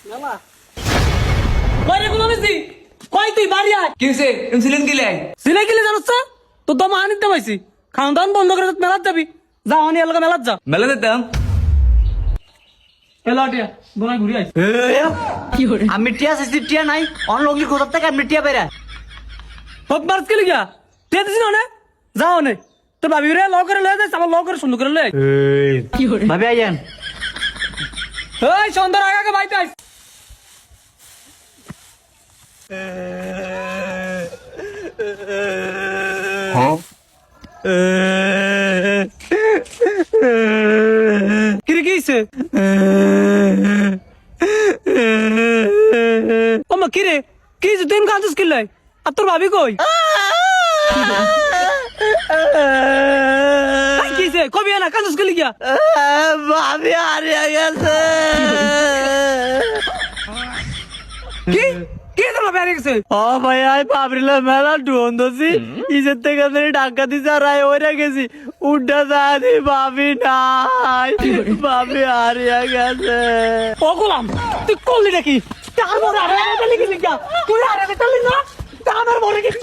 মেলা কইরে কোন নিছি কই তুই বাড়ি আয় কি হইছে ইনসুলিন গিলে সিনে গেলে জানোস তো তো দম আনিতে পাইছি খাওন দাওন বন্ধ করে মেলাত যাবি যা আনি এলাকা মেলাত যা মেলা দিতাম এলাটিয়া দোনা ঘুরি আইছি আমি টিয়া চাইছি টিয়া নাই অনলগলি কোথার থেকে আমি টিয়া বেড়া হক মারছ কে লিগা তে দিছ না যাও নে তোর ভাবি রে লও করে লয়ে যাস আমার লও করে সুন্দর করে লয়ে ভাবি আইয়েন এই সুন্দর আগে বাইতে আইস কি হইছে ওমা কি রে কি হইছে তুই কাঁদছিস কি লাই আর তোর ভাবি কই কি হইছে কবি না কাঁদছিস কি লিগা ভাবি হারিয়ে গেছে কি কি তোর ভাবি হারিয়ে গেছে ও ভাই আই পাবরিলা মেলা ডুন দছি ইজের থেকে ধরে ডাকা দিছে আর আই ওরে গেছি উড্ডা দাদি ভাবি নাই ভাবি হারিয়ে গেছে ও গোলাম তুই করলি নাকি তার মরে আরে লিখি লিখা তুই আরে বেতালি না তার মরে কিছু